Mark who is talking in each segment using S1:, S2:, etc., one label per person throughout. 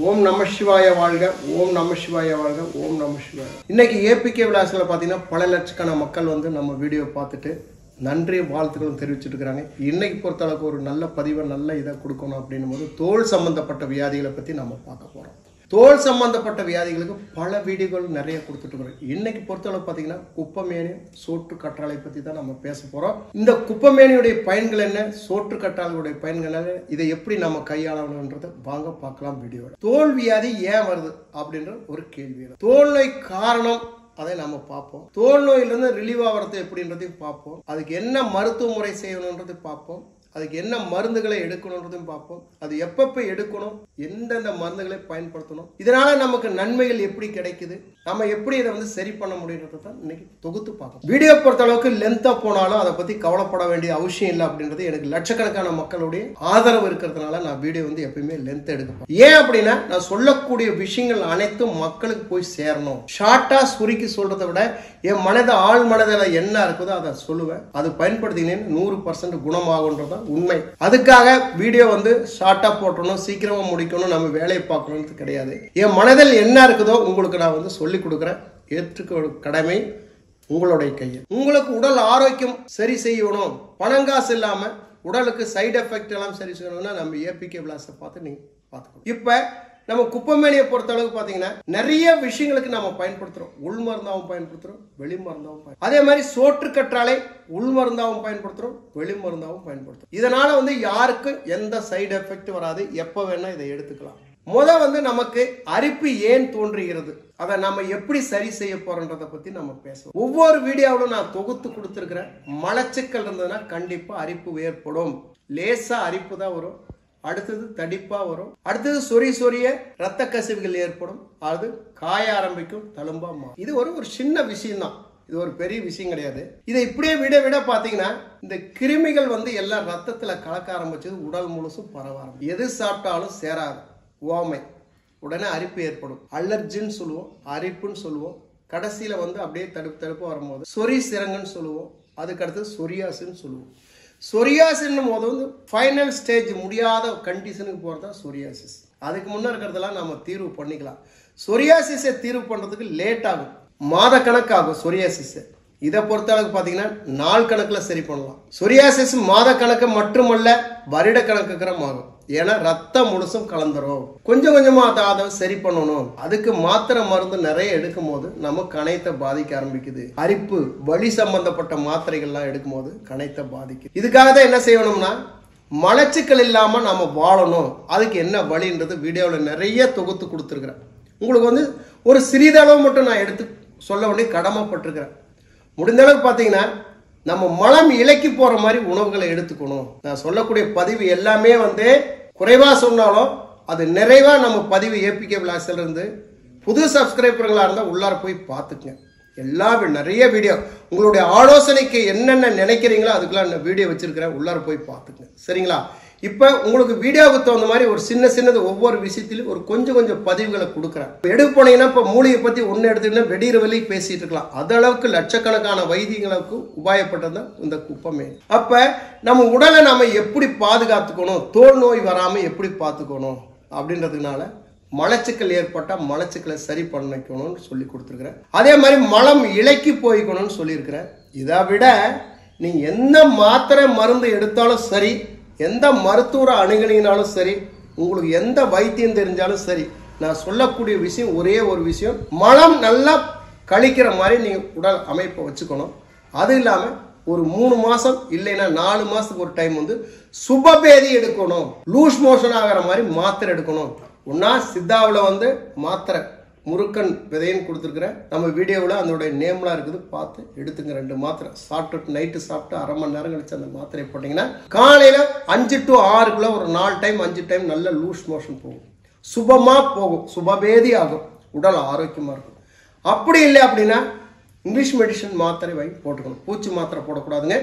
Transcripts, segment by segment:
S1: ஓம் நம சிவாய வாழ்க, ஓம் நம சிவாய வாழ்க, ஓம் நம சிவாய. இன்னைக்கு ஏபிகே விலாசில் பார்த்தீங்கன்னா பல லட்சக்கணக்கான மக்கள் வந்து நம்ம வீடியோ பார்த்துட்டு நன்றி வாழ்த்துக்களும் தெரிவிச்சுட்டு இருக்கிறாங்க. இன்னைக்கு பொறுத்தளவுக்கு ஒரு நல்ல பதிவை நல்ல இதை கொடுக்கணும் அப்படின்னும் போது தோல் சம்பந்தப்பட்ட வியாதிகளை பற்றி நம்ம பார்க்க போகிறோம். தோல் சம்பந்தப்பட்ட வியாதிகளுக்கு பல வீடியோகள் நிறைய கொடுத்துட்டு இருக்கிறோம். இன்னைக்கு பொறுத்தளவு பார்த்தீங்கன்னா குப்பமேனி சோற்று கற்றாழை பற்றி தான் நம்ம பேச போகிறோம். இந்த குப்பமேனியுடைய பயன்கள் என்ன, சோற்று கற்றாழையுடைய பயன்கள் என்ன, இதை எப்படி நம்ம கையாளணுன்றதை வாங்க பார்க்கலாம் வீடியோவில். தோல் வியாதி ஏன் வருது அப்படின்ற ஒரு கேள்வி. தோல் நோய் காரணம் அதை நம்ம பார்ப்போம். தோல் நோயிலிருந்து ரிலீவ் ஆகிறது எப்படின்றதையும் பார்ப்போம். அதுக்கு என்ன மருத்துவ முறை செய்யணுன்றது பார்ப்போம். அதுக்கு என்ன மருந்துகளை எடுக்கணுன்றதையும் பார்ப்போம். அது எப்பப்ப எடுக்கணும், எந்தெந்த மருந்துகளை பயன்படுத்தணும், இதனால நமக்கு நன்மைகள் எப்படி கிடைக்குது, நம்ம எப்படி இதை வந்து சரி பண்ண முடியுன்றதை தான் இன்னைக்கு தொகுத்து பார்க்கணும். வீடியோ பொறுத்த அளவுக்கு லென்த்தா போனாலும் அதை பத்தி கவலைப்பட வேண்டிய அவசியம் இல்லை அப்படின்றது எனக்கு லட்சக்கணக்கான மக்களுடைய ஆதரவு இருக்கிறதுனால நான் வீடியோ வந்து எப்பயுமே லென்த் எடுக்கப்பேன். ஏன் அப்படின்னா நான் சொல்லக்கூடிய விஷயங்கள் அனைத்தும் மக்களுக்கு போய் சேரணும். ஷார்ட்டா சுருக்கி சொல்றதை விட என் ஆள் மனதில் என்ன இருக்குதோ அதை சொல்லுவேன். அது பயன்படுத்தினேன் 100% குணமாகுன்றதான் உண்மை. அதுக்காக வீடியோ வந்து ஷார்ட்டா போட்டணும், சீக்கிரமா முடிக்கணும், நம்ம வேலையை பார்க்கணும்னு கிடையாது. என் மனதில் என்ன இருக்குதோ உங்களுக்கு நான் வந்து சொல்லி கொடுக்குறேன். ஏற்றுக்க கடமை உங்களுடைய கையில். உங்களுக்கு உடல் ஆரோக்கியம் சரி செய்யணும், பணங்காசு இல்லாம உடலுக்கு சைடு எஃபெக்ட் எல்லாம் சரி செய்யணும்னா நம்ம ஏபிகே விலாசை பார்த்து நீங்க பார்த்துக்கணும். இப்ப நம்ம குப்பமேனியை பொறுத்த அளவுக்கு பாத்தீங்கன்னா நிறைய விஷயங்களுக்கு நம்ம பயன்படுத்துறோம். உள் மருந்தாவும் பயன்படுத்துறோம், வெளி மருந்தாவும். அதே மாதிரி சோற்று கற்றாழை உள் மருந்தாவும் பயன்படுத்துறோம், வெளி மருந்தாவும் பயன்படுத்துறோம். இதனால வந்து யாருக்கும் எந்த சைடு எஃபெக்ட் வராது. எப்ப வேணா இதை எடுத்துக்கலாம். வந்து நமக்கு அரிப்பு ஏன் தோன்றுகிறது, அதை நம்ம எப்படி சரி செய்ய போறோன்றதை பத்தி நம்ம பேசுவோம். ஒவ்வொரு வீடியோவிலும் நான் தொகுத்து கொடுத்துருக்கிறேன். மலச்சிக்கல் இருந்ததுன்னா கண்டிப்பா அரிப்பு ஏற்படும். லேசா அரிப்பு தான் வரும், அடுத்தது தடிப்பா வரும், அடுத்தது சொரிய ரத்த கசிவுகள் ஏற்படும், அது காய ஆரம்பிக்கும், தழும்பா மாறும். இது ஒரு சின்ன விஷயம் தான், இது ஒரு பெரிய விஷயம் கிடையாது. இதை இப்படியே விட பாத்தீங்கன்னா இந்த கிருமிகள் வந்து எல்லாம் ரத்தத்துல கலக்க ஆரம்பிச்சது உடல் முழுசும் பரவ ஆரம்பிச்சு. எது சாப்பிட்டாலும் சேராது, ஓமை, உடனே அரிப்பு ஏற்படும். அலர்ஜின்னு சொல்லுவோம், அரிப்புன்னு சொல்லுவோம். கடைசியில வந்து அப்படியே தடுப்பு வரும்போது சொறி சிரங்குன்னு சொல்லுவோம். அதுக்கு அடுத்தது சொரியாசின்னு சொல்லுவோம். சொரியாசிஸ் போது வந்து ஃபைனல் ஸ்டேஜ் முடியாத கண்டிஷனுக்கு போறதா சொரியாசிஸ். அதுக்கு முன்ன இருக்கிறதெல்லாம் நம்ம தீர்வு பண்ணிக்கலாம். சொரியாசிஸை தீர்வு பண்றதுக்கு லேட் ஆகும், மாத கணக்காகும் சொரியாசிஸ். இதை பொறுத்த அளவுக்கு பாத்தீங்கன்னா நாள் கணக்குல சரி பண்ணலாம். சொரியாசிஸ் மாத கணக்கு மட்டுமல்ல, வருட கணக்கு ஆகும். ஏன்னா ரத்தம் முழுசும் கலந்துரும். கொஞ்சம் கொஞ்சமா அதை சரி பண்ணணும். அதுக்கு மாத்திரை மருந்து நிறைய எடுக்கும் போது நம்ம கணையத்தை பாதிக்க ஆரம்பிக்குது. அரிப்பு வலி சம்பந்தப்பட்ட மாத்திரைகள்லாம் எடுக்கும் போது கணையத்தை பாதிக்குது. இதுக்காக தான் என்ன செய்யணும்னா மலச்சிக்கல் இல்லாம நம்ம வாழணும். அதுக்கு என்ன வழின்றது வீடியோவில் நிறைய தொகுத்து கொடுத்துருக்கிறேன். உங்களுக்கு வந்து ஒரு சிறிதளவு மட்டும் நான் எடுத்து சொல்ல வேண்டிய கடமைப்பட்டிருக்கிறேன். முடிந்த அளவுக்கு பாத்தீங்கன்னா நம்ம மலம் இலக்கி போற மாதிரி உணவுகளை எடுத்துக்கணும். நான் சொல்லக்கூடிய பதிவு எல்லாமே வந்து குறைவா சொன்னாலும் அது நிறைவா நம்ம பதிவு ஏபிகே விலாசில இருந்து புது சப்ஸ்கிரைபர்களா இருந்தா உள்ளார போய் பார்த்துக்குங்க. நிறைய வீடியோ உங்களுடைய ஆலோசனைக்கு என்னென்ன நினைக்கிறீங்களோ அதுக்கெல்லாம் வீடியோ வச்சிருக்கிறேன், உள்ளார போய் பார்த்துக்குங்க. சரிங்களா? இப்ப உங்களுக்கு வீடியோவுக்கு தகுந்த மாதிரி ஒரு சின்னது ஒவ்வொரு விஷயத்திலும் ஒரு கொஞ்சம் பதிவுகளை கொடுக்குறேன். எடுக்க போனீங்கன்னா இப்ப மூலிகை பத்தி ஒன்னு எடுத்துக்கிட்டா வெடிகிற வழி பேசிட்டு இருக்கலாம். அது அளவுக்கு லட்சக்கணக்கான வைத்தியங்களுக்கு உபாயப்பட்டது இந்த குப்பமேனி. அப்ப நம்ம உடலை நாம எப்படி பாதுகாத்துக்கணும், தோல் நோய் வராம எப்படி பார்த்துக்கணும் அப்படின்றதுனால மலச்சிக்கல் ஏற்பட்டா மலச்சிக்கலை சரி பண்ணிக்கணும்னு சொல்லி கொடுத்துருக்கிறேன். அதே மாதிரி மலம் இலக்கி போய்க்கணும்னு சொல்லியிருக்கிறேன். இதை விட நீங்க எந்த மாத்திரை மருந்து எடுத்தாலும் சரி, எந்த மருத்துவரை அணுகினாலும் சரி, உங்களுக்கு எந்த வைத்தியம் தெரிஞ்சாலும் சரி, நான் சொல்லக்கூடிய விஷயம் ஒரே ஒரு விஷயம், மலம் நல்லா கழிக்கிற மாதிரி நீங்க உடல் அமைப்பை வச்சுக்கணும். அது இல்லாம ஒரு 3 மாசம் இல்லைன்னா 4 மாசத்துக்கு ஒரு டைம் வந்து சுபபேதி எடுக்கணும். லூஸ் மோஷன் ஆகிற மாதிரி மாத்திரை எடுக்கணும். ஒன்னா சித்தாவில் வந்து மாத்திரை முருக்கன் விதைன்னு கொடுத்துருக்குறேன். நம்ம வீடியோவில் அதனுடைய நேம்லாம் இருக்குது, பார்த்து எடுத்துங்க. 2 மாத்திரை சாப்பிட்டு நைட்டு சாப்பிட்டு அரை மணி நேரம் கழிச்சு அந்த மாத்திரையை போட்டிங்கன்னா காலையில் 5 to 6 ஒரு 4 டைம் 5 டைம் நல்ல லூஸ் மோஷன் போகும், சுபமாக போகும், சுபபேதி ஆகும், உடல் ஆரோக்கியமாக இருக்கும். அப்படி இல்லை அப்படின்னா இங்கிலீஷ் மெடிசன் மாத்திரை வாங்கி போட்டுக்கணும். பூச்சி மாத்திரை போடக்கூடாதுங்க.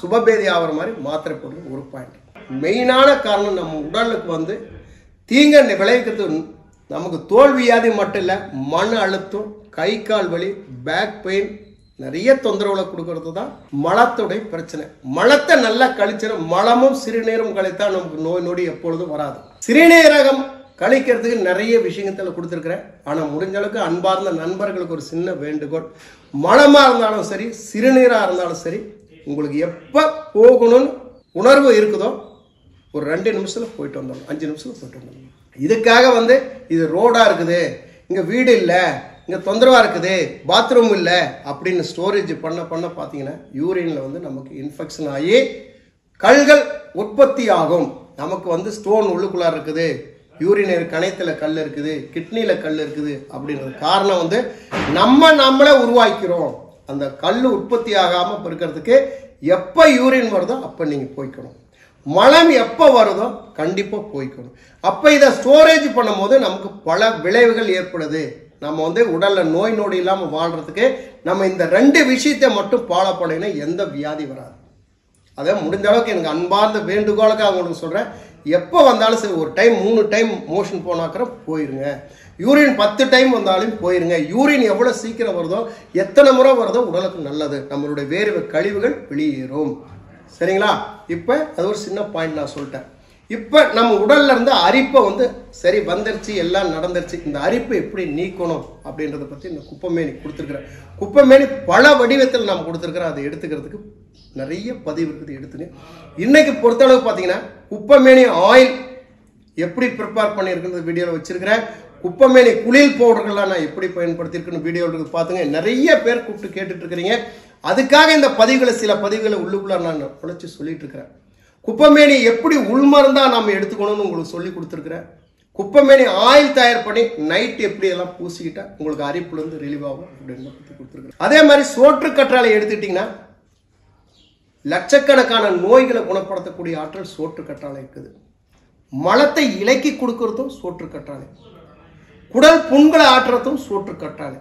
S1: சுபபேதி ஆகிற மாதிரி மாத்திரை போட்டுக்கணும். ஒரு பாயிண்ட் மெயினான காரணம் நம்ம உடலுக்கு வந்து தீங்க விளைவிக்கிறது நமக்கு தோல் வியாதி மட்டும் இல்லை, மன அழுத்தம், கை கால் வலி, பேக் பெயின், நிறைய தொந்தரவுகளை கொடுக்கறது தான் மலத்துடைய பிரச்சனை. மலத்தை நல்லா கழிச்சிடும். மலமும் சிறுநீரும் கழித்தா நமக்கு நோய் நொடி எப்பொழுதும் வராது. சிறுநீரகம் கழிக்கிறதுக்கு நிறைய விஷயங்களை கொடுத்துருக்கிறேன். ஆனால் முடிஞ்ச அளவுக்கு அன்பார்ந்த நண்பர்களுக்கு ஒரு சின்ன வேண்டுகோள், மலமாக இருந்தாலும் சரி சிறுநீராக இருந்தாலும் சரி, உங்களுக்கு எப்போ போகணும்னு உணர்வு இருக்குதோ ஒரு 2 நிமிஷத்தில் போயிட்டு வந்துடணும், 5 நிமிஷத்தில் போயிட்டு வந்துடணும். இதுக்காக இது ரோடாக இருக்குது, இங்கே வீடு இல்லை, இங்கே தொந்தரவாக இருக்குது, பாத்ரூம் இல்லை அப்படின்னு ஸ்டோரேஜ் பண்ண பார்த்தீங்கன்னா யூரினில் நமக்கு இன்ஃபெக்ஷன் ஆகி கல்கள் உற்பத்தி ஆகும். நமக்கு ஸ்டோன் உள்ளுக்குள்ளார இருக்குது, யூரினரி கணையத்தில் கல் இருக்குது, கிட்னியில் கல் இருக்குது. அப்படின்றது காரணம் நம்மளை உருவாக்கிறோம். அந்த கல் உற்பத்தி ஆகாமல் இருக்கிறதுக்கு எப்போ யூரின் வருதோ அப்போ நீங்கள் போய்க்கணும். மலம் எப்போ வருதோ கண்டிப்பாக போய்க்கணும். அப்போ இதை ஸ்டோரேஜ் பண்ணும் போது நமக்கு பல விளைவுகள் ஏற்படுது. நம்ம உடலில் நோய் நொடி இல்லாமல் வாழ்கிறதுக்கு நம்ம இந்த 2 விஷயத்தை மட்டும் ஃபாலோ பண்ணினா எந்த வியாதி வராது. அதை முடிஞ்ச அளவுக்கு எனக்கு அன்பார்ந்த வேண்டுகோளுக்கு அவங்களுக்கு சொல்கிறேன். எப்போ வந்தாலும் சரி, ஒரு டைம் 3 டைம் மோஷன் போனாக்கிற போயிருங்க. யூரின் 10 டைம் வந்தாலும் போயிருங்க. யூரின் எவ்வளோ சீக்கிரம் வருதோ, எத்தனை முறை வருதோ உடலுக்கு நல்லது. நம்மளுடைய வேறு கழிவுகள் வெளியேறும். சரிங்களா? இப்போ அது ஒரு சின்ன பாயிண்ட் நான் சொல்லிட்டேன். இப்போ நம்ம உடல்ல இருந்து அரிப்பை சரி வந்துருச்சு, எல்லாம் நடந்துருச்சு, இந்த அரிப்பை எப்படி நீக்கணும் அப்படின்றத பற்றி இந்த குப்பைமேனி கொடுத்துருக்குறேன். குப்பைமேனி பல வடிவத்தில் நாம் கொடுத்துருக்குறோம். அதை எடுத்துக்கிறதுக்கு நிறைய பதிவு இருக்குது, எடுத்துங்க. இன்னைக்கு பொறுத்தளவு பார்த்தீங்கன்னா குப்பைமேனி ஆயில் எப்படி ப்ரிப்பேர் பண்ணியிருக்கிறது வீடியோவில் வச்சிருக்கிறேன். குப்பைமேனி குளியல் பவுடர்கள்லாம் நான் எப்படி பயன்படுத்தியிருக்குன்னு வீடியோவில் பார்த்துங்க. நிறைய பேர் கூப்பிட்டு கேட்டுட்டு இருக்கிறீங்க. அதுக்காக இந்த பதிவுகளை சில பதிவுகளை உள்ளுக்குள்ள நான் உழைச்சி சொல்லிட்டு இருக்கிறேன். குப்பைமேனி எப்படி உள்மருந்தா நம்ம எடுத்துக்கணும்னு உங்களுக்கு சொல்லி கொடுத்துருக்கிறேன். குப்பைமேனி ஆயில் தயார் பண்ணி நைட் எப்படி எல்லாம் பூசிக்கிட்டா உங்களுக்கு அரிப்புலேருந்து ரிலீவ் ஆகும் அப்படின்னு பற்றி கொடுத்துருக்கிறேன். அதே மாதிரி சோற்று கற்றாழை எடுத்துக்கிட்டிங்கன்னா லட்சக்கணக்கான நோய்களை குணப்படுத்தக்கூடிய ஆற்றல் சோற்று கற்றாழை இருக்குது. மலத்தை இலக்கி கொடுக்கறதும் சோற்று கற்றாழை, குடல் புண்களை ஆற்றுறதும் சோற்று கற்றாழை,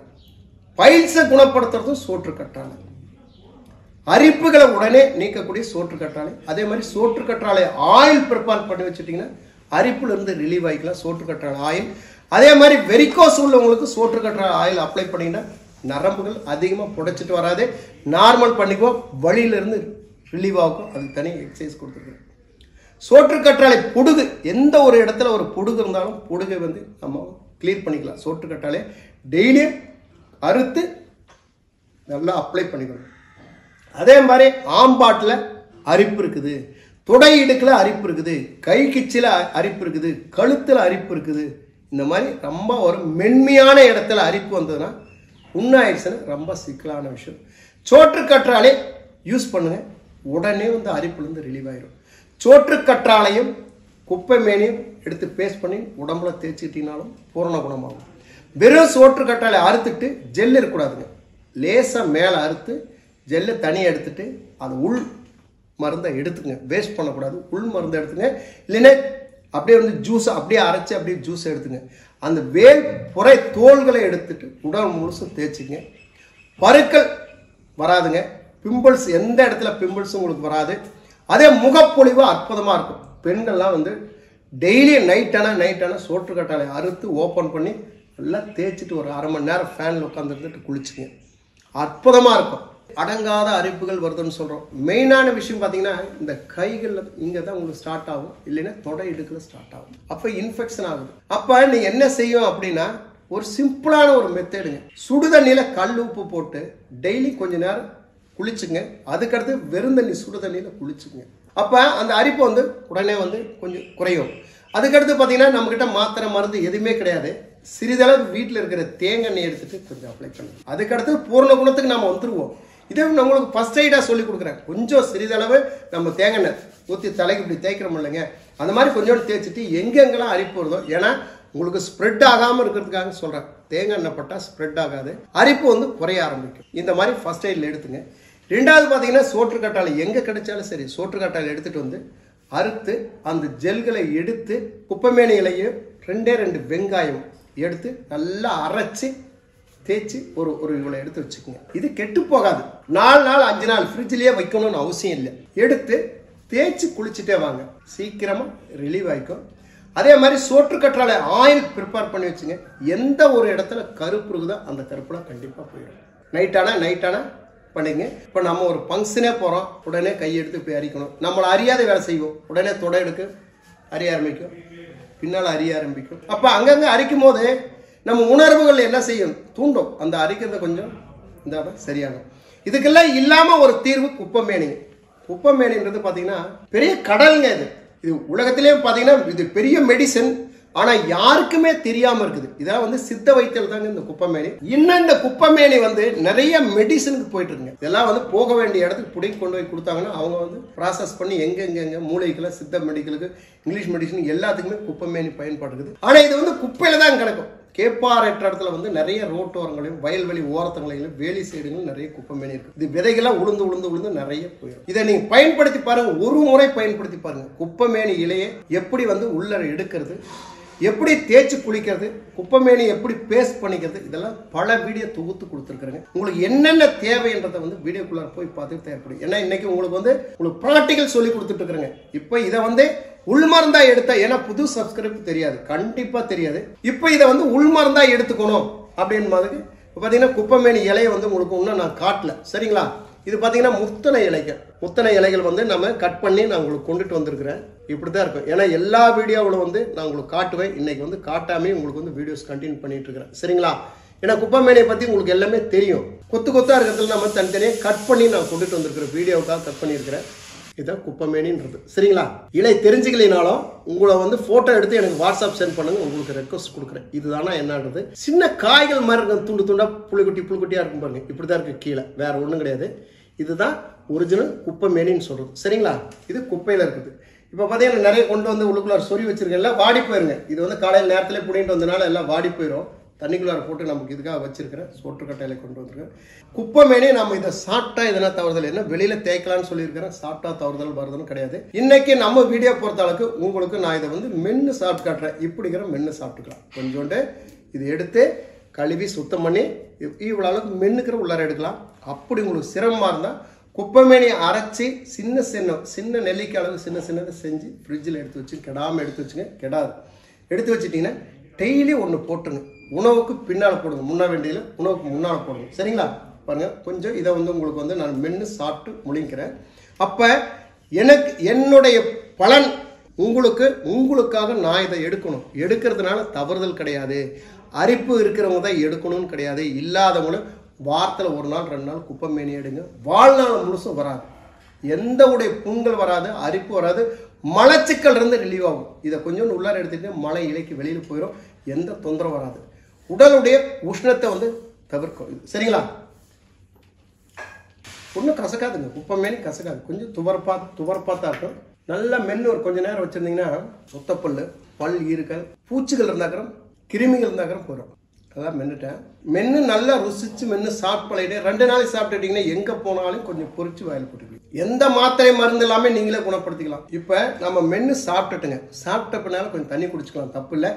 S1: பைல்ஸை குணப்படுத்துறதும் சோற்று கற்றாழை, அரிப்புகளை உடனே நீக்கக்கூடிய சோற்று கற்றாழை. அதே மாதிரி சோற்று கற்றாழை ஆயில் ப்ரிப்பேர் பண்ணி வச்சுட்டீங்கன்னா அரிப்புல இருந்து ரிலீவ் ஆகிக்கலாம் சோற்று கற்றாழை ஆயில். அதே மாதிரி வெரிகோஸ் உள்ளவங்களுக்கு சோற்று கற்றாழை ஆயில் அப்ளை பண்ணிங்கன்னா நரம்புகள் அதிகமாக புடைச்சிட்டு வராது, நார்மல் பண்ணிக்குவோம், வழியிலிருந்து ரிலீவ் ஆகும். அதுக்கு தனி எக்ஸசைஸ் கொடுத்துருக்கேன். சோற்று கற்றாழை பொடுகு, எந்த ஒரு இடத்துல ஒரு பொடுகு இருந்தாலும் பொடுகை நம்ம கிளியர் பண்ணிக்கலாம். சோற்று கற்றாழை டெய்லியும் அறுத்து நல்லா அப்ளை பண்ணிக்கணும். அதே மாதிரி ஆம்பாட்டில் அரிப்பு இருக்குது, தொடை இடுக்கில் அரிப்பு இருக்குது, கை கிச்சில் அரிப்பு இருக்குது, கழுத்தில் அரிப்பு இருக்குது. இந்த மாதிரி ரொம்ப ஒரு மென்மையான இடத்துல அரிப்பு வந்ததுன்னா உண்ணாயிடுச்சுன்னா ரொம்ப சிக்கலான விஷயம். சோற்று கற்றாழை யூஸ் பண்ணுங்க, உடனே அரிப்புலேருந்து ரிலீவ் ஆயிடும். சோற்று கற்றாழையும் குப்பைமேனியும் எடுத்து பேஸ்ட் பண்ணி உடம்புல தேய்ச்சிட்டினாலும் பூரண குணமாகும். வெறும் சோற்று கற்றாழை அறுத்துட்டு ஜெல் இருக்கக்கூடாதுங்க. லேசாக மேலே அறுத்து ஜெல்லை தனியாக எடுத்துட்டு அது உள் மருந்தை எடுத்துங்க, வேஸ்ட் பண்ணக்கூடாது. உள் மருந்தை எடுத்துங்க, இல்லைன்னா அப்படியே ஜூஸை அப்படியே அரைச்சி அப்படியே ஜூஸை எடுத்துங்க. அந்த வேல் புறை தோள்களை எடுத்துட்டு உடல் முழுசும் தேய்ச்சிங்க. பருக்கள் வராதுங்க, பிம்பிள்ஸ் எந்த இடத்துல பிம்பிள்ஸும் உங்களுக்கு வராது. அதே முகப்பொழிவு அற்புதமாக இருக்கும். பெண்கள்லாம் டெய்லி நைட்டான சோற்று கற்றாழை அறுத்து ஓப்பன் பண்ணி நல்லா தேய்ச்சிட்டு ஒரு அரை மணி நேரம் ஃபேனில் உட்காந்துருந்துட்டு குளிச்சுங்க, அற்புதமாக இருக்கும். அடங்காத அரிப்புகள் வருதுன்னு சொல்கிறோம். மெயினான விஷயம் பார்த்தீங்கன்னா இந்த கைகளில் இங்கே தான் உங்களுக்கு ஸ்டார்ட் ஆகும், இல்லைன்னா தொடை இடுக்கில் ஸ்டார்ட் ஆகும். அப்போ இன்ஃபெக்ஷன் ஆகுது. அப்போ நீங்கள் என்ன செய்யும் அப்படின்னா ஒரு சிம்பிளான ஒரு மெத்தடுங்க. சுடுதண்ணியில் கல் உப்பு போட்டு டெய்லி கொஞ்ச நேரம் குளிச்சுங்க. அதுக்கடுத்து வெறும் தண்ணி சுடு தண்ணியில் குளிச்சுங்க. அப்போ அந்த அரிப்பு உடனே கொஞ்சம் குறையும். அதுக்கடுத்து பார்த்தீங்கன்னா நம்மக்கிட்ட மாத்திரை மருந்து எதுவுமே கிடையாது. சிறிதளவு வீட்டில் இருக்கிற தேங்காய் எண்ணெய் எடுத்துட்டு கொஞ்சம் அப்ளை பண்ணுங்க. அதுக்கடுத்து பூர்ண குணத்துக்கு நம்ம வந்துருவோம். இதே நம்மளுக்கு ஃபர்ஸ்ட் எய்டாக சொல்லி கொடுக்குறேன். கொஞ்சம் சிறிதளவு நம்ம தேங்காய் எண்ணெய் ஊற்றி தலைக்கு இப்படி தேய்க்கிறோம் இல்லைங்க, அந்த மாதிரி கொஞ்சோண்டு தேய்ச்சிட்டு எங்கெங்கெல்லாம் அரிப்பு வருதோ, ஏன்னா உங்களுக்கு ஸ்ப்ரெட் ஆகாமல் இருக்கிறதுக்காக சொல்கிறேன். தேங்காய் எண்ணெய் பட்டால் ஸ்ப்ரெட் ஆகாது, அரிப்பு குறைய ஆரம்பிக்கும். இந்த மாதிரி ஃபர்ஸ்ட் எய்டில் எடுத்துங்க. ரெண்டாவது பார்த்தீங்கன்னா சோற்று கற்றாழை எங்கே கிடைச்சாலும் சரி, சோற்று கற்றாழை எடுத்துகிட்டு அறுத்து அந்த ஜெல்களை எடுத்து குப்பைமேனிகளையும் 2 வெங்காயம் எடுத்து நல்லா அரைச்சி தேய்ச்சி ஒரு இவ்வளோ எடுத்து வச்சுக்கோங்க. இது கெட்டு போகாது. 4 நாள் 5 நாள் ஃப்ரிட்ஜ்லேயே வைக்கணும்னு அவசியம் இல்லை. எடுத்து தேய்ச்சி குளிச்சுட்டே வாங்க, சீக்கிரமாக ரிலீவ் ஆகிக்கும். அதே மாதிரி சோற்று கற்றாழை ஆயில் ப்ரிப்பேர் பண்ணி வச்சுங்க. எந்த ஒரு இடத்துல கருப்பு இருக்குதோ அந்த கருப்புலாம் கண்டிப்பாக போயிடும். நைட்டானா பண்ணிங்க. இப்போ நம்ம ஒரு ஃபங்க்ஷனே போகிறோம், உடனே கையெடுத்து போய் அரிக்கணும். நம்மளை அறியாத வேலை செய்வோம், உடனே தொடை எடுக்க அறிய ஆரம்பிக்கும். பின்னால் அரிய ஆரம்பிக்கும். அப்போ அங்கங்கே அரிக்கும் போது நம்ம உணர்வுகள் என்ன செய்யும், தூண்டும். அந்த அரிக்கிறது கொஞ்சம் இந்த சரியாகும். இதுக்கெல்லாம் இல்லாமல் ஒரு தீர்வு குப்பமேனி. குப்பமேனின்றது பார்த்தீங்கன்னா பெரிய கடலுங்க. இது உலகத்திலேயே பார்த்தீங்கன்னா இது பெரிய மெடிசன். ஆனால் யாருக்குமே தெரியாமல் இருக்குது. இதெல்லாம் வந்து சித்த வைத்தியம் தாங்க இந்த குப்பமேனி. இன்னும் இந்த குப்பமேனி வந்து நிறைய மெடிசனுக்கு போயிட்டு இருக்குங்க. இதெல்லாம் வந்து போக வேண்டிய இடத்துக்கு பிடிங்கி கொண்டு போய் கொடுத்தாங்கன்னா அவங்க வந்து ப்ராசஸ் பண்ணி எங்க மூளைக்குள்ள சித்த மெடிக்கலுக்கு இங்கிலீஷ் மெடிசன் எல்லாத்துக்குமே குப்பமேனி பயன்பாடுக்குது. ஆனால் இது வந்து குப்பையில தான் கிடக்கும். கேப்பாரற்ற இடத்துல வந்து நிறைய ரோட்டோரங்களையும் வயல்வெளி ஓரத்தங்களையும் வேலி சைடுகளும் நிறைய குப்பமேனி இருக்கு. இது விதைகள்லாம் உளுந்து நிறைய போயிடும். இதை நீங்க பயன்படுத்தி பாருங்க, ஒரு முறை பயன்படுத்தி பாருங்க. குப்பமேனி இலையை எப்படி வந்து உள்ள எடுக்கிறது, எப்படி தேய்ச்சி குளிக்கிறது, குப்பமேனி எப்படி பேஸ்ட் பண்ணிக்கிறது, இதெல்லாம் பல வீடியோ தொகுத்து கொடுத்துருக்குறேங்க. உங்களுக்கு என்னென்ன தேவைன்றதை வந்து வீடியோக்குள்ள போய் பார்த்து தேவைப்படும். ஏன்னா இன்னைக்கு உங்களுக்கு ப்ராக்டிக்கல் சொல்லி கொடுத்துட்டு இருக்கிறேங்க. இப்போ இதை வந்து உள்மருந்தா எடுத்தா, ஏன்னா புது சப்ஸ்கிரைப் தெரியாது, கண்டிப்பா தெரியாது. இப்போ இதை வந்து உள்மருந்தா எடுத்துக்கணும் அப்படின்னு மாதிரி பார்த்தீங்கன்னா குப்பமேனி இலையை வந்து உங்களுக்கு இன்னும் நான் காட்டல, சரிங்களா? இது பார்த்தீங்கன்னா முத்தனை இலைகள் வந்து நம்ம கட் பண்ணி நான் உங்களுக்கு கொண்டுட்டு வந்திருக்கிறேன். இப்படி தான் இருக்கும். ஏன்னா எல்லா வீடியோவில் வந்து நான் உங்களுக்கு காட்டுவேன். இன்னைக்கு வந்து காட்டாமே உங்களுக்கு வந்து வீடியோஸ் கண்டினியூ பண்ணிட்டு இருக்கிறேன், சரிங்களா? ஏன்னா குப்பமேனியை பற்றி உங்களுக்கு எல்லாமே தெரியும். கொத்தா இருக்கிறதுல நம்ம தனித்தனியாக கட் பண்ணி நான் கொண்டுட்டு வந்திருக்கிறேன், வீடியோவுக்காக கட் பண்ணியிருக்கிறேன். இதுதான் குப்பமேனின்றது, சரிங்களா? இலை தெரிஞ்சுக்கலினாலும் உங்களை வந்து போட்டோ எடுத்து எனக்கு வாட்ஸ்அப் சென்ட் பண்ணுங்க, உங்களுக்கு ரெக்வஸ்ட் கொடுக்குறேன். இதுதானா என்னன்றது. சின்ன காய்கள் மாதிரி இருக்கும், துண்டு துண்டா புளிக்குட்டியா இருக்கும் பாருங்க. இப்படிதான் இருக்கு கீழே, வேற ஒன்றும் கிடையாது. இதுதான் ஒரிஜினல் குப்பமேனின்னு சொல்றது, சரிங்களா? இது குப்பையில இருக்குது. இப்போ பார்த்தீங்கன்னா நிறைய கொண்டு வந்து உள்ளுக்குள்ளார சொறி வச்சிருக்கேன், வாடி போயிருங்க. இது வந்து காலையில் நேரத்தில் பிடிங்கிட்டு வந்தனால எல்லாம் வாடி போயிடும். தண்ணிக்குள்ளார போட்டு நமக்கு இதுக்காக வச்சிருக்கிறேன். சோற்றுக்கட்டையில கொண்டு வந்துருக்கேன். குப்பமேனி நம்ம இதை சாப்பிட்டா எதனா தவறுதல் என்ன, வெளியில தேய்க்கலாம்னு சொல்லியிருக்கிறேன். சாப்பிட்டா தவறுதல் வருதுன்னு கிடையாது. இன்னைக்கு நம்ம வீடியோ பொறுத்த அளவுக்கு உங்களுக்கு நான் இதை வந்து மென்னு சாப்பிட்டு காட்டுறேன். இப்படிங்கிற மென்னு சாப்பிட்டுக்கலாம். கொஞ்சோண்டு இது எடுத்து கழுவி சுத்தம் பண்ணி இவ்வளோ அளவுக்கு மென்னுக்கிற உள்ளார எடுக்கலாம். அப்படி உங்களுக்கு சிரமமாக இருந்தால் குப்பமேனியை அரைச்சி சின்ன நெல்லிக்காய் அளவு சின்னதை செஞ்சு ஃப்ரிட்ஜில் எடுத்து வச்சு கெடாமல் எடுத்து வச்சுங்க. கெடாது எடுத்து வச்சுட்டிங்கன்னா டெய்லி ஒன்று போட்டுருங்க. உணவுக்கு பின்னால் போடுங்க, முன்னா வேண்டியதில் உணவுக்கு முன்னால் போடுங்க, சரிங்களா? பாருங்கள், கொஞ்சம் இதை வந்து உங்களுக்கு வந்து நான் மென்று சாப்பிட்டு முழிக்கிறேன். அப்போ எனக்கு என்னுடைய பலன் உங்களுக்காக நான் இதை எடுக்கிறதுனால தவறுதல் கிடையாது. அரிப்பு இருக்கிறவங்க தான் எடுக்கணும்னு கிடையாது. இல்லாதவங்களும் வாரத்தில் 1 நாள் 2 நாள் குப்பமேனி எடுங்க. வாழ்நாள் முழுசும் வராது, எந்த உடைய புண்கள் வராது, அரிப்பு வராது, மலச்சிக்கல் இருந்து ரிலீவ் ஆகும். இதை கொஞ்சம் உள்ளார எடுத்துட்டு மலை இலைக்கு வெளியில் போயிடும், எந்த தொந்தரவு வராது. உடலுடைய உஷ்ணத்தை வந்து தவிர்க்கும், சரிங்களா? ஒன்றும் கசக்காதுங்க, குப்பமேனி கசக்காது. கொஞ்சம் துவர்ப்பாத்தான் இருக்கும். நல்லா மென்னு ஒரு கொஞ்சம் நேரம் வச்சிருந்தீங்கன்னா சொத்தப்பல், பல் ஈறுகள், பூச்சிகள் இருந்தாக்கிறோம், கிருமிகள் இருந்தாக்கிறோம் போயிடும். அதான் மென்னு நல்லா ருசிச்சு மென்னு சாப்பிட்டு பழகிட்டு 2 நாளைக்கு சாப்பிட்டுட்டீங்கன்னா எங்க போனாலும் கொஞ்சம் பொறிச்சு வாயில் போட்டுக்கலாம். எந்த மாத்திரை மருந்து எல்லாமே நீங்களே குணப்படுத்திக்கலாம். இப்ப நம்ம மென்னு சாப்பிட்டுட்டுங்க, சாப்பிட்ட பின்னால கொஞ்சம் தண்ணி குடிச்சுக்கலாம், தப்பு இல்லை.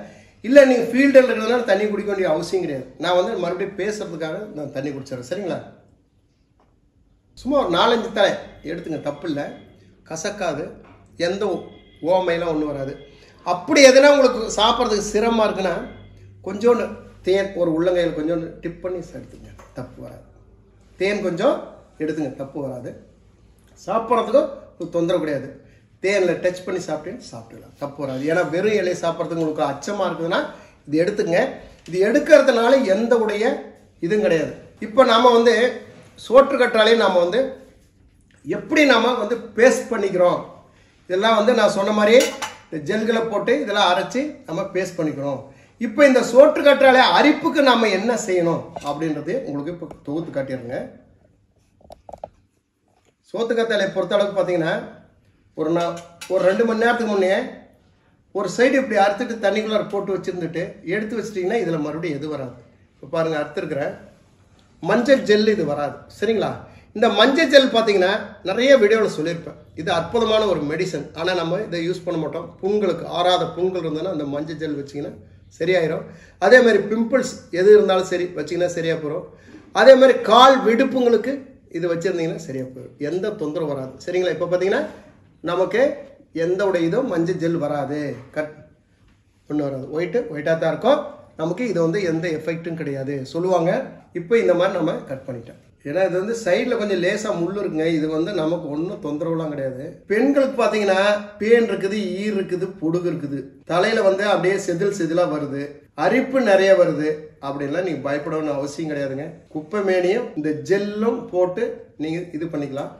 S1: இல்லை நீங்கள் ஃபீல்டில் இருக்கிறதுனால தண்ணி குடிக்க வேண்டிய அவசியம் கிடையாது. நான் வந்து மறுபடியும் பேசுறதுக்காக நான் தண்ணி குடிச்சிடறேன், சரிங்களா? சும்மா ஒரு 4-5 தலை எடுத்துங்க, தப்பு இல்லை, கசக்காது, எந்த ஓமையெல்லாம் ஒன்றும் வராது. அப்படி எதுனா உங்களுக்கு சாப்பிட்றதுக்கு சிரமமாக இருக்குன்னா கொஞ்சோண்டு தேன் ஒரு உள்ளங்கையில் கொஞ்சோண்டு டிப் பண்ணி எடுத்துங்க, தப்பு வராது. தேன் கொஞ்சம் எடுத்துங்க, தப்பு வராது. சாப்பிட்றதுக்கும் தொந்தரவு கிடையாது. தேனில் டச் பண்ணி சாப்பிட்டுக்கலாம், தப்பு வராது. ஏன்னா வெறும் இலையை சாப்பிட்றதுக்கு உங்களுக்கு அச்சமாக இருக்குதுன்னா இது எடுத்துங்க. இது எடுக்கிறதுனால எந்த உடைய இதுவும் கிடையாது. இப்போ நாம் வந்து சோற்றுக்கற்றாலையும் நாம் வந்து எப்படி நாம் வந்து பேஸ்ட் பண்ணிக்கிறோம், இதெல்லாம் வந்து நான் சொன்ன மாதிரி இந்த ஜெல்களை போட்டு இதெல்லாம் அரைச்சி நம்ம பேஸ்ட் பண்ணிக்கிறோம். இப்போ இந்த சோற்றுக்கற்றாழை அரிப்புக்கு நம்ம என்ன செய்யணும் அப்படின்றது உங்களுக்கு இப்போ தொகுத்து காட்டிடுங்க. சோத்துக்கற்றாழை பொறுத்த அளவுக்கு பார்த்தீங்கன்னா ஒரு 2 மணி நேரத்துக்கு முன்னே ஒரு சைடு இப்படி அறுத்துட்டு தண்ணிக்குள்ளார போட்டு வச்சுருந்துட்டு எடுத்து வச்சிட்டிங்கன்னா இதில் மறுபடியும் எது வராது. இப்போ பாருங்கள், அறுத்துருக்கிற மஞ்சள் ஜெல் இது வராது, சரிங்களா? இந்த மஞ்சள் ஜெல் பார்த்தீங்கன்னா நிறைய வீடியோவில் சொல்லியிருப்பேன். இது அற்புதமான ஒரு மெடிசன். ஆனால் நம்ம இதை யூஸ் பண்ண மாட்டோம். புண்களுக்கு ஆறாத புண்கள் இருந்ததுன்னா அந்த மஞ்சள் ஜெல் வச்சிங்கன்னா சரியாயிரும். அதே மாதிரி பிம்பிள்ஸ் எது இருந்தாலும் சரி வச்சிங்கன்னா சரியாக போயிடும். அதே மாதிரி கால் விடுப்புங்களுக்கு இது வச்சுருந்தீங்கன்னா சரியாக போயிடும், எந்த தொந்தரவு வராது, சரிங்களா? இப்போ பார்த்தீங்கன்னா நமக்கு எந்த உடைய இதுவும் மஞ்சள் ஜெல் வராது, ஒன்றும் வராது. ஒயிட்டாக தான் இருக்கும். நமக்கு இது வந்து எந்த எஃபெக்டும் கிடையாது சொல்லுவாங்க. இப்போ இந்த மாதிரி நம்ம கட் பண்ணிட்டோம். ஏன்னா இது வந்து சைடில் கொஞ்சம் லேசாக முள் இருக்குங்க. இது வந்து நமக்கு ஒன்றும் தொந்தரவுலாம் கிடையாது. பெண்களுக்கு பார்த்தீங்கன்னா பேன் இருக்குது, ஈர் இருக்குது, பொடுகு இருக்குது, தலையில வந்து அப்படியே செதிலாக வருது, அரிப்பு நிறைய வருது. அப்படின்லாம் நீங்கள் பயப்படணும்னு அவசியம் கிடையாதுங்க. குப்பை மேனியும் இந்த ஜெல்லும் போட்டு நீங்கள் இது பண்ணிக்கலாம்.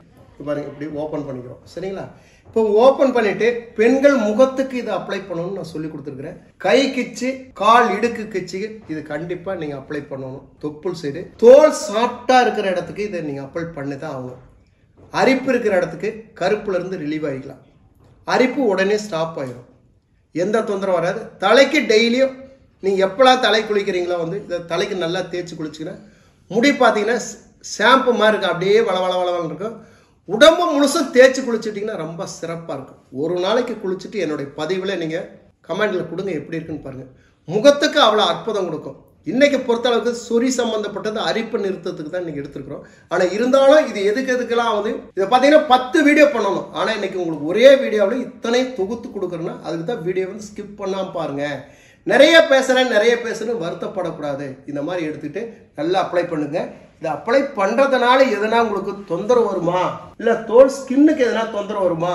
S1: பாருங்க, இப்படி ஓப்பன் பண்ணிக்கிறோம். சரிங்களா? இப்போ ஓப்பன் பண்ணிட்டு பெண்கள் முகத்துக்கு இதை அப்ளை பண்ணணும்னு நான் சொல்லி கொடுத்துருக்கிறேன். கை கிச்சு, கால் இடுக்கு கிச்சு இது கண்டிப்பா நீங்க அப்ளை பண்ணணும். தொப்புள் சைடு தோல் சாஃப்டா இருக்கிற இடத்துக்கு இதை நீங்க அப்ளை பண்ணி தான் ஆகணும். அரிப்பு இருக்கிற இடத்துக்கு கருப்புல இருந்து ரிலீவ் ஆகிக்கலாம். அரிப்பு உடனே ஸ்டாப் ஆயிடும், எந்த தொந்தரவும் வராது. தலைக்கு டெய்லியும் நீங்க எப்பெல்லாம் தலை குளிக்கிறீங்களோ வந்து இதை தலைக்கு நல்லா தேய்ச்சி குளிச்சுக்கிற முடி பார்த்தீங்கன்னா ஷாம்பு மாதிரி இருக்கும், அப்படியே வளவளன்னு இருக்கும். உடம்பு முழுசும் தேய்ச்சி குளிச்சுட்டிங்கன்னா ரொம்ப சிறப்பாக இருக்கும். ஒரு நாளைக்கு குளிச்சுட்டு என்னுடைய பதிவில் நீங்கள் கமெண்டில் கொடுங்க, எப்படி இருக்குன்னு பாருங்கள். முகத்துக்கு அவ்வளோ அற்புதம் கொடுக்கும். இன்றைக்கி பொறுத்தளவுக்கு சொறி சம்மந்தப்பட்டது அரிப்பு நிறுத்தத்துக்கு தான் இன்றைக்கி எடுத்துருக்குறோம். ஆனால் இருந்தாலும் இது எதுக்கெல்லாம் வந்து இதை பார்த்தீங்கன்னா 10 வீடியோ பண்ணணும். ஆனால் இன்றைக்கி உங்களுக்கு ஒரே வீடியோவில் இத்தனை தொகுத்து கொடுக்குறேன்னா அதுக்கு தான் வீடியோ வந்து ஸ்கிப் பண்ணாமல் பாருங்கள். நிறைய பேசுகிறேன் வருத்தப்படக்கூடாது. இந்த மாதிரி எடுத்துகிட்டு நல்லா அப்ளை பண்ணுங்கள். இதை அப்ளை பண்ணுறதுனால எதனா உங்களுக்கு தொந்தரவு வருமா, இல்லை தோல் ஸ்கின்னுக்கு எதனா தொந்தரவு வருமா?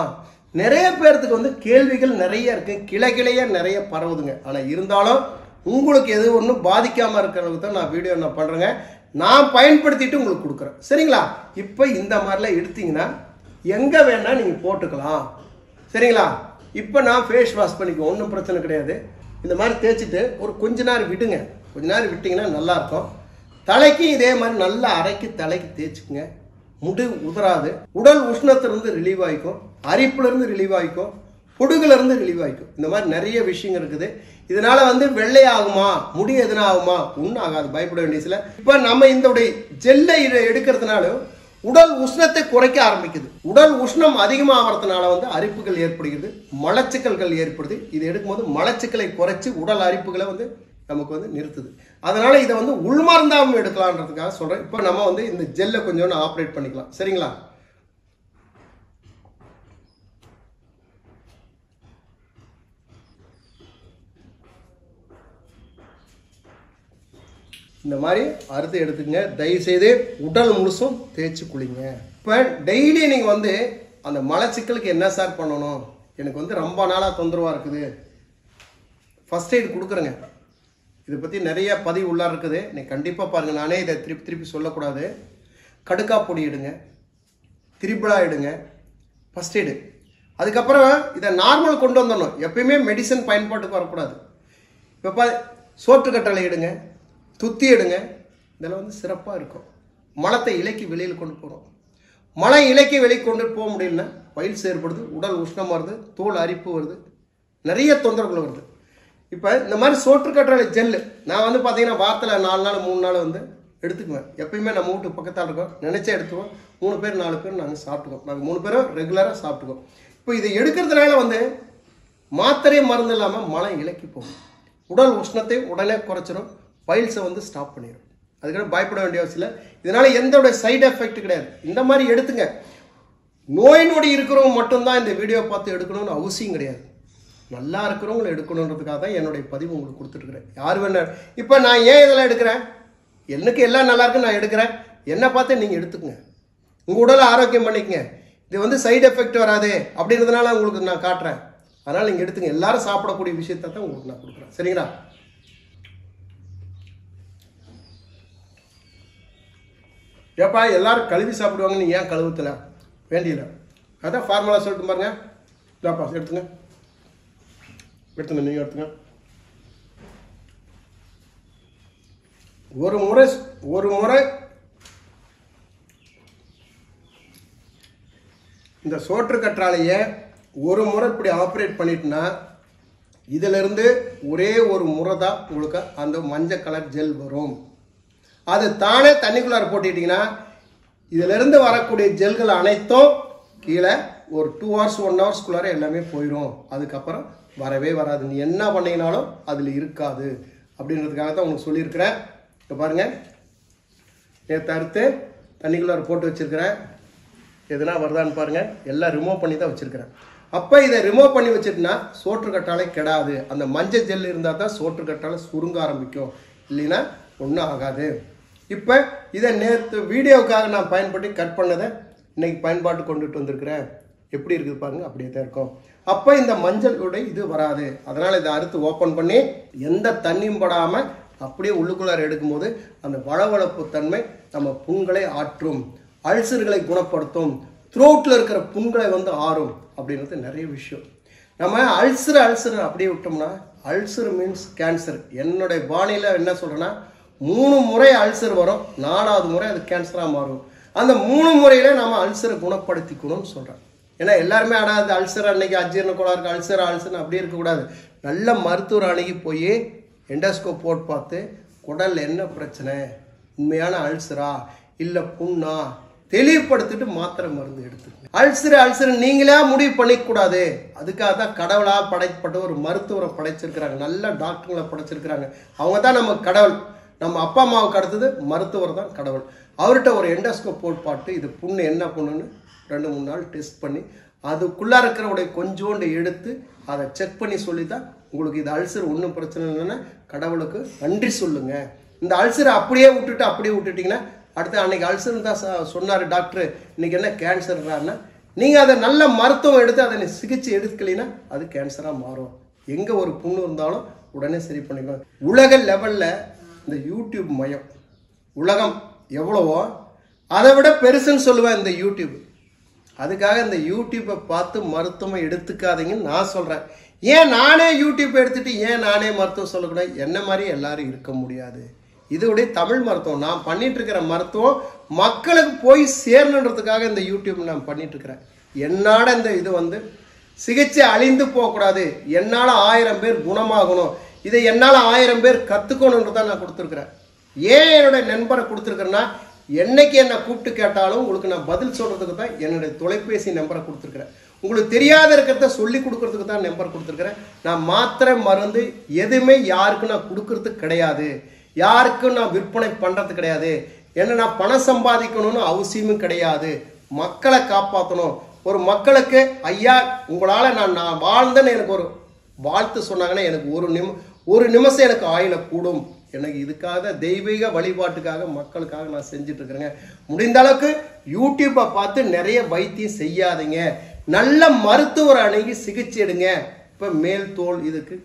S1: நிறைய பேர்த்துக்கு வந்து கேள்விகள் நிறைய இருக்கு, கிளையாக நிறைய பரவுதுங்க. ஆனால் இருந்தாலும் உங்களுக்கு எது ஒன்றும் பாதிக்காமல் இருக்கிறதுக்கு தான் நான் வீடியோ நான் பண்ணுறேங்க. நான் பயன்படுத்திட்டு உங்களுக்கு கொடுக்குறேன். சரிங்களா? இப்போ இந்த மாதிரிலாம் எடுத்தீங்கன்னா எங்கே வேணால் நீங்கள் போட்டுக்கலாம். சரிங்களா? இப்போ நான் ஃபேஸ் வாஷ் பண்ணிக்குவோம், ஒன்றும் பிரச்சனை கிடையாது. இந்த மாதிரி தேய்ச்சிட்டு ஒரு கொஞ்ச நேரம் விடுங்க. கொஞ்ச நேரம் விட்டிங்கன்னா நல்லாயிருக்கும். தலைக்கு இதே மாதிரி நல்லா அரைக்கி தலைக்கு தேய்ச்சிக்குங்க. முடி உதராது. உடல் உஷ்ணத்திலிருந்து ரிலீவ் ஆகிக்கும், அரிப்புலேருந்து ரிலீவ் ஆகிக்கும், பொடுகுலேருந்து ரிலீவ் ஆகிக்கும். இந்த மாதிரி நிறைய விஷயங்கள் இருக்குது. இதனால வந்து வெள்ளை ஆகுமா, முடி எதுனா ஆகுமா? ஒன்றும் ஆகாது, பயப்பட வேண்டிய சில. இப்போ நம்ம இந்த ஜெல்லை எடுக்கிறதுனால உடல் உஷ்ணத்தை குறைக்க ஆரம்பிக்குது. உடல் உஷ்ணம் அதிகமாகிறதுனால வந்து அரிப்புகள் ஏற்படுகிறது, மலச்சிக்கல்கள் ஏற்படுது. இது எடுக்கும்போது மலச்சிக்கலை குறைச்சி உடல் அரிப்புகளை வந்து நமக்கு வந்து நிறுத்துது. அதனால இதை வந்து உள்மருந்தாமல் எடுக்கலான்றதுக்காக சொல்றேன். இப்போ நம்ம வந்து இந்த ஜெல்லை கொஞ்சம் ஆப்ரேட் பண்ணிக்கலாம். சரிங்களா? இந்த மாதிரி அறுத்து எடுத்துங்க. தயவுசெய்து உடல் முழுசும் தேய்ச்சி குளிங்க. இப்போ டெய்லி நீங்கள் வந்து அந்த மலச்சிக்கலுக்கு என்ன சார் பண்ணணும், எனக்கு வந்து ரொம்ப நாளாக தொந்தரவாக இருக்குது, ஃபர்ஸ்ட் எய்ட் கொடுக்குறேங்க. இதை பற்றி நிறைய பதிவு உள்ளார இருக்குது, நீங்கள் கண்டிப்பாக பாருங்கள். நானே இதை திருப்பி சொல்லக்கூடாது. கடுக்கா பொடி எடுங்க, திரிபுலா எடுங்க, ஃபர்ஸ்ட் எய்டு. அதுக்கப்புறம் இதை நார்மல் கொண்டு வந்துடணும். எப்பயுமே மெடிசன் பயன்பாட்டுக்கு வரக்கூடாது. இப்போ சோற்றுக்கட்டளை எடுங்க, துத்தி எடுங்க. இதெல்லாம் வந்து சிறப்பாக இருக்கும். மலத்தை இலைக்கு வெளியில் கொண்டு போகிறோம். மலை இலைக்கு வெளியே கொண்டு போக முடியலன்னா பயில்ஸ் ஏற்படுது, உடல் உஷ்ணம் வருது, தோல் அரிப்பு வருது, நிறைய தொந்தரவுகள் வருது. இப்போ இந்த மாதிரி சோற்றுக்கட்டளை ஜெல்லு நான் வந்து பார்த்தீங்கன்னா வாரத்தில் 4 நாள் 3 நாள் வந்து எடுத்துக்குவேன். எப்பயுமே நம்ம வீட்டுக்கு பக்கத்தால் இருக்கோம், நினச்சா எடுத்துக்குவோம். 3 பேர் 4 பேர் நாங்கள் சாப்பிட்டுக்கோம். நாங்கள் 3 பேரும் ரெகுலராக சாப்பிட்டுக்கோம். இப்போ இதை எடுக்கிறதுனால வந்து மாத்திரை மருந்து இல்லாமல் மலை இலைக்கு போகும். உடல் உஷ்ணத்தை உடனே குறைச்சிடும், பைல்ஸை வந்து ஸ்டாப் பண்ணிடும். அதுக்காக பயப்பட வேண்டிய அவசியம் இல்லை. இதனால எந்த சைடு எஃபெக்ட் கிடையாது. இந்த மாதிரி எடுத்துங்க. நோய் நொடி இருக்கிறவங்க மட்டும்தான் இந்த வீடியோ பார்த்து எடுக்கணும்னு அவசியம் கிடையாது. நல்லா இருக்கிறவங்களை எடுக்கணுன்றதுக்காக தான் என்னுடைய பதிவு உங்களுக்கு கொடுத்துருக்குறேன். யார் வேணா இப்போ நான் ஏன் இதெல்லாம் எடுக்கிறேன், எனக்கு எல்லாம் நல்லா இருக்குன்னு நான் எடுக்கிறேன். என்னை பார்த்து நீங்கள் எடுத்துக்கங்க, உங்கள் உடலை ஆரோக்கியம் பண்ணிக்கங்க. இது வந்து சைடு எஃபெக்ட் வராது அப்படின்றதுனால உங்களுக்கு நான் காட்டுறேன். அதனால் நீங்கள் எடுத்துங்க. எல்லாரும் சாப்பிடக்கூடிய விஷயத்தை தான் உங்களுக்கு நான் கொடுக்குறேன். சரிங்களா? ஏப்பா எல்லாரும் கழுவி சாப்பிடுவாங்க, நீ ஏன் கழுவுத்தல? வேண்டியல. அதான் ஃபார்முலா சொல்லிட்டு பாருங்க. இதாப்பா எடுத்துங்க, எடுத்துங்க, நீங்கள் எடுத்துங்க. ஒரு முறை இந்த சோற்று கற்றாழையை ஒரு முறை இப்படி ஆப்ரேட் பண்ணிட்டுனா இதிலிருந்து ஒரே ஒரு முறை தான் உங்களுக்கு அந்த மஞ்சள் கலர் ஜெல் வரும். அது தானே தண்ணிக்குள்ளார போட்டுக்கிட்டிங்கன்னா இதிலிருந்து வரக்கூடிய ஜெல்கள் அனைத்தும் கீழே ஒரு 2 hours 1 hours எல்லாமே போயிடும். அதுக்கப்புறம் வரவே வராது. நீ என்ன பண்ணிங்கனாலும் அதில் இருக்காது. அப்படின்றதுக்காக தான் உங்களுக்கு சொல்லியிருக்கிறேன். இப்போ பாருங்கள், நேற்று அறுத்து தண்ணிக்குள்ளார போட்டு வச்சுருக்கிறேன். எதுனா வருதான்னு பாருங்கள். எல்லாம் ரிமூவ் பண்ணி தான் வச்சுருக்கிறேன். அப்போ இதை ரிமூவ் பண்ணி வச்சுட்டுனா சோற்று கற்றாழை கெடாது. அந்த மஞ்சள் ஜெல் இருந்தால் தான் சோற்று கற்றாழை சுருங்க ஆரம்பிக்கும், இல்லைன்னா ஒன்றும் ஆகாது. இப்போ இதை நேற்று வீடியோவுக்காக நான் பயன்படுத்தி கட் பண்ணதை இன்னைக்கு பயன்பாட்டு கொண்டுட்டு வந்திருக்கிறேன். எப்படி இருக்குது பாருங்க, அப்படியே தான் இருக்கும். அப்போ இந்த மஞ்சளுடைய இது வராது. அதனால் இதை அறுத்து ஓப்பன் பண்ணி எந்த தண்ணியும் படாமல் அப்படியே உள்ளுக்குள்ளார எடுக்கும்போது அந்த வளவளப்பு தன்மை நம்ம புண்களை ஆற்றும், அல்சர்களை குணப்படுத்தும், த்ரோட்டில் இருக்கிற புண்களை வந்து ஆறும் அப்படின்றது நிறைய விஷயம். நம்ம அல்சர் அப்படியே விட்டோம்னா அல்சர் மீன்ஸ் கேன்சர். என்னுடைய பாணியில் என்ன சொல்கிறேன்னா 3 முறை அல்சர் வரும், 4வது முறை அது கேன்சராக மாறும். அந்த 3 முறையில் நம்ம அல்சரை குணப்படுத்திக்கணும்னு சொல்கிறேன். ஏன்னா எல்லாருமே ஆடாது அல்சர் அன்னைக்கு அஜீரண கோளாறு அல்சர் அப்படி இருக்கக்கூடாது. நல்ல மருத்துவர் அணுகி போய் எண்டோஸ்கோப் போட்டு பார்த்து குடல் என்ன பிரச்சனை, உண்மையான அல்சரா இல்லை புண்ணா தெளிவுபடுத்திட்டு மாத்திரை மருந்து எடுத்துக்கணும். அல்சர் நீங்களே முடிவு பண்ணிக்கூடாது. அதுக்காக தான் கடவுளாக படைக்கப்பட்ட ஒரு மருத்துவரை படைச்சிருக்கிறாங்க, நல்ல டாக்டருங்களை படைச்சிருக்கிறாங்க. அவங்க தான் நம்ம கடவுள். நம்ம அப்பா அம்மாவுக்கு அடுத்தது மருத்துவர் தான் கடவுள். அவர்கிட்ட ஒரு எண்டோஸ்கோப் போட்டு பார்த்து இது புண்ணு என்ன புண்ணுன்னு 2-3 நாள் டெஸ்ட் பண்ணி அதுக்குள்ளே இருக்கிறவுடைய கொஞ்சோண்டு எடுத்து அதை செக் பண்ணி சொல்லி தான் உங்களுக்கு இது அல்சர் ஒன்றும் பிரச்சனை இல்லைன்னா கடவுளுக்கு நன்றி சொல்லுங்க. இந்த அல்சரை அப்படியே விட்டுட்டிங்கன்னா அடுத்து அன்னைக்கு அல்சர் தான் சொன்னார் டாக்டர், இன்னைக்கு என்ன கேன்சர்னா நீங்கள் அதை நல்ல மருத்துவம் எடுத்து அதை சிகிச்சை எடுக்கலைன்னா அது கேன்சராக மாறும். எங்கே ஒரு புண்ணு இருந்தாலும் உடனே சரி பண்ணிக்கலாம். உலக லெவலில் இந்த யூடியூப் மயம் உலகம் எவ்வளவோ அதை விட பெருசுன்னு சொல்லுவேன் இந்த யூடியூப். அதுக்காக இந்த யூடியூப்பை பார்த்து மருத்துவம் எடுத்துக்காதீங்கன்னு நான் சொல்கிறேன். ஏன் நானே யூடியூப் எடுத்துட்டு ஏன் நானே மருத்துவம் சொல்லக்கூடாது? என்ன மாதிரி எல்லாரும் இருக்க முடியாது. இதோடைய தமிழ் மருத்துவம் நான் பண்ணிட்டு இருக்கிற மருத்துவம் மக்களுக்கு போய் சேரணுன்றதுக்காக இந்த யூடியூப் நான் பண்ணிட்டு இருக்கிறேன். என்னோட இந்த இது வந்து சிகிச்சை அழிந்து போகக்கூடாது, என்னால் 1000 பேர் குணமாகணும், இதை என்னால் 1000 பேர் கற்றுக்கணுன்றதான் நான் கொடுத்துருக்குறேன். ஏன் என்னுடைய நண்பரை கொடுத்துருக்குறேன்னா என்னைக்கு என்னை கூப்பிட்டு கேட்டாலும் உங்களுக்கு நான் பதில் சொல்கிறதுக்கு தான் என்னுடைய தொலைபேசி நம்பரை கொடுத்துருக்குறேன். உங்களுக்கு தெரியாத இருக்கிறத சொல்லி கொடுக்கறதுக்கு தான் நம்பர் கொடுத்துருக்குறேன். நான் மாத்திரை மருந்து எதுவுமே யாருக்கும் நான் கொடுக்கறது கிடையாது, யாருக்கும் நான் விற்பனை பண்ணுறது கிடையாது. என்ன நான் பணம் சம்பாதிக்கணும்னு அவசியமும் கிடையாது. மக்களை காப்பாற்றணும். ஒரு மக்களுக்கு ஐயா உங்களால் நான் வாழ்ந்தேன்னு எனக்கு ஒரு வாழ்த்து சொன்னாங்கன்னா எனக்கு ஒரு நிமிஷம் எனக்கு ஆயுள கூடும். எனக்கு இதுக்காக தெய்வீக வழிபாட்டுக்காக மக்களுக்காக நான் செஞ்சுட்டு இருக்கிறேங்க. முடிந்த அளவுக்கு யூடியூப்பை பார்த்து நிறைய வைத்தியம் செய்யாதீங்க, நல்ல மருத்துவர் அணுகி சிகிச்சை எடுங்க. இப்போ மேல் தோல் இதுக்கு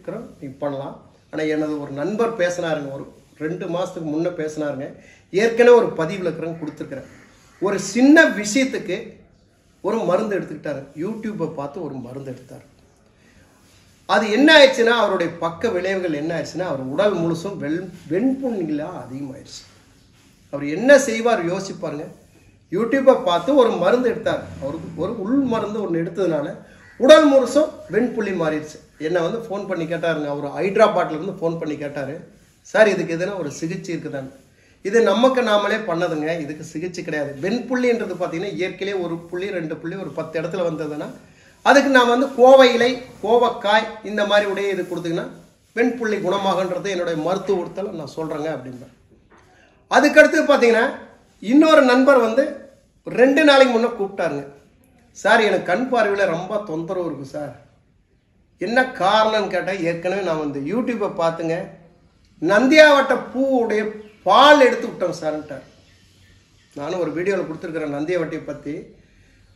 S1: பண்ணலாம். ஆனால் எனது ஒரு நண்பர் பேசினாருங்க, ஒரு 2 மாதத்துக்கு முன்னே பேசினாருங்க. ஏற்கனவே ஒரு பதிவில் இருக்கிறேன் கொடுத்துருக்குறேன். ஒரு சின்ன விஷயத்துக்கு ஒரு மருந்து எடுத்துக்கிட்டாரு, யூடியூப்பை பார்த்து ஒரு மருந்து எடுத்தார். அது என்ன ஆயிடுச்சுன்னா அவருடைய பக்க விளைவுகள் என்ன ஆயிடுச்சுன்னா அவர் உடல் முழுசும் வெண்புண்ணிகளாக அதிகமாயிடுச்சு. அவர் என்ன செய்வார் யோசிப்பாருங்க. யூடியூப்பை பார்த்து ஒரு மருந்து எடுத்தார். அவருக்கு ஒரு உள் மருந்து ஒன்று எடுத்ததுனால உடல் முழுசும் வெண்புள்ளி மாறிடுச்சு. என்னை வந்து ஃபோன் பண்ணி கேட்டாருங்க, அவர் ஹைதராபாத்லேருந்து ஃபோன் பண்ணி கேட்டார், சார் இதுக்கு எதுனா ஒரு சிகிச்சை இருக்குதான்னு. இது நமக்கு நாமளே பண்ணதுங்க, இதுக்கு சிகிச்சை கிடையாது. வெண்புள்ளின்றது பார்த்தீங்கன்னா இயற்கையிலே 1 புள்ளி 2 புள்ளி ஒரு 10 இடத்துல வந்ததுன்னா அதுக்கு நான் வந்து கோவை இலை கோவக்காய் இந்த மாதிரி உடைய இது கொடுத்தீங்கன்னா வெண்புள்ளி குணமாகன்றது என்னுடைய மருத்துவ உறுத்தலை நான் சொல்கிறேங்க அப்படின்பேன். அதுக்கடுத்து பார்த்தீங்கன்னா இன்னொரு நண்பர் வந்து 2 நாளைக்கு முன்னே கூப்பிட்டாருங்க, சார் எனக்கு கண் பார்வையில் ரொம்ப தொந்தரவு இருக்குது சார், என்ன காரணம்னு கேட்டால் ஏற்கனவே நான் வந்து யூடியூப்பை பார்த்துங்க நந்தியாவட்ட பூவுடைய பால் எடுத்து விட்டோம் சார்ன்ட்டார். நானும் ஒரு வீடியோவில் கொடுத்துருக்குறேன் நந்தியாவட்டியை பற்றி,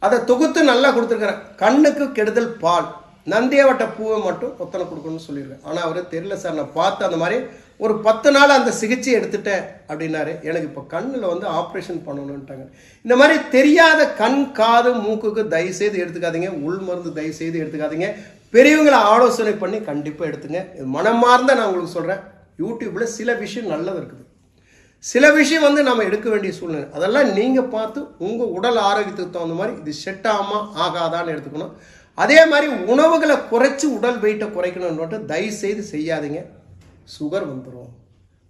S1: அதை தொகுத்து நல்லா கொடுத்துருக்குறேன். கண்ணுக்கு கெடுதல் பால், நந்தியாவட்ட பூவை மட்டும் ஒத்தனை கொடுக்கணும்னு சொல்லியிருக்கேன். ஆனால் அவரு தெரியல சார், நான் பார்த்து அந்த மாதிரி ஒரு 10 நாள் அந்த சிகிச்சை எடுத்துட்டேன் அப்படின்னாரு. எனக்கு இப்போ கண்ணில் வந்து ஆப்ரேஷன் பண்ணணுன்ட்டாங்க. இந்த மாதிரி தெரியாத கண் காது மூக்குக்கு தயவுசெய்து எடுத்துக்காதீங்க, உள் மருந்து தயவுசெய்து எடுத்துக்காதீங்க. பெரியவங்களை ஆலோசனை பண்ணி கண்டிப்பாக எடுத்துங்க. மனமார்ந்த நான் உங்களுக்கு சொல்கிறேன், யூடியூப்பில் சில விஷயம் நல்லது இருக்குது, சில விஷயம் வந்து நம்ம எடுக்க வேண்டிய சூழ்நிலை. அதெல்லாம் நீங்கள் பார்த்து உங்கள் உடல் ஆரோக்கியத்துக்கு தகுந்த மாதிரி இது செட் ஆகாதான்னு எடுத்துக்கணும். அதே மாதிரி உணவுகளை குறைச்சி உடல் வெயிட்டை குறைக்கணும்னு தயவு செய்து செய்யாதீங்க, சுகர் வந்துடும்.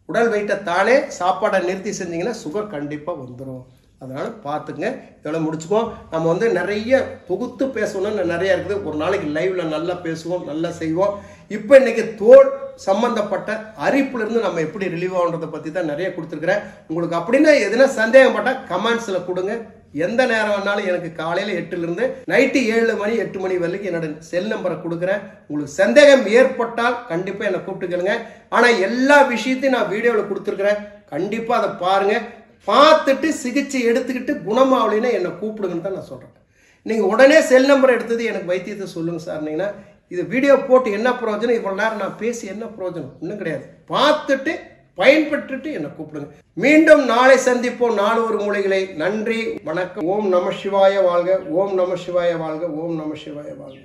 S1: உடல் வெயிட்டை தானே சாப்பாடை நிறுத்தி செஞ்சீங்கன்னா சுகர் கண்டிப்பாக வந்துடும். அதனால் பார்த்துங்க. இதோட முடிச்சுக்குவோம். நம்ம வந்து நிறைய தொகுத்து பேசணும்னு நிறைய இருக்குது. ஒரு நாளைக்கு லைவில் நல்லா பேசுவோம், நல்லா செய்வோம். இப்போ இன்னைக்கு தோல் சம்பந்தப்பட்ட அரிப்புலேருந்து நம்ம எப்படி ரிலீவ் ஆகுன்றதை பற்றி தான் நிறைய கொடுத்துருக்குறேன். உங்களுக்கு அப்படின்னா எதுனா சந்தேகப்பட்டால் கமெண்ட்ஸில் கொடுங்க. எந்த நேரம் வேணாலும் எனக்கு காலையில் 8லிருந்து நைட்டு 7 மணி 8 மணி வரைக்கும் என்னோட செல் நம்பரை கொடுக்குறேன். உங்களுக்கு சந்தேகம் ஏற்பட்டால் கண்டிப்பாக என்னை கூப்பிட்டுக்கலுங்க. ஆனால் எல்லா விஷயத்தையும் நான் வீடியோவில் கொடுத்துருக்குறேன். கண்டிப்பாக அதை பாருங்கள். பார்த்துட்டு சிகிச்சை எடுத்துக்கிட்டு குணமாகலைன்னா என்னை கூப்பிடுங்கன்னு தான் நான் சொல்கிறேன். நீங்கள் உடனே செல் நம்பர் எடுத்தது எனக்கு வைத்தியத்தை சொல்லுங்கள் சார்னீங்கன்னா இது வீடியோ போட்டு என்ன பிரயோஜனம், இவ்வளோ நேரம் நான் பேசி என்ன பிரயோஜனம், இன்னும் கிடையாது. பார்த்துட்டு பயன்பெற்றுட்டு என்னை கூப்பிடுங்க. மீண்டும் நாளை சந்திப்போம். நாலு ஒரு மூலிகளை. நன்றி, வணக்கம். ஓம் நம சிவாய வாழ்க. ஓம் நம சிவாய வாழ்க. ஓம் நம சிவாய வாழ்க.